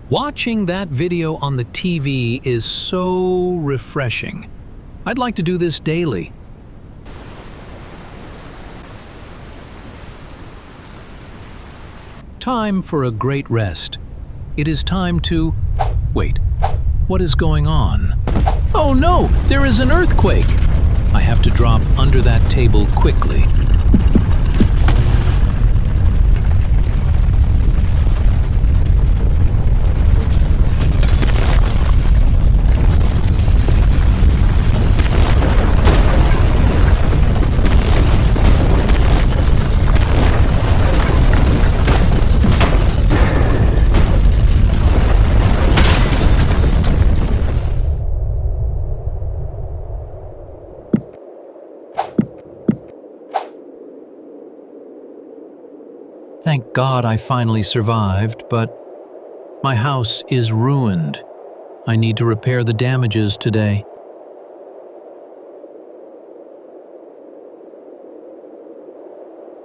Watching that video on the TV is so refreshing. I'd like to do this daily. Time for a great rest. It is time to... Wait, what is going on? Oh no, there is an earthquake! I have to drop under that table quickly. Thank God I finally survived, but my house is ruined. I need to repair the damages today.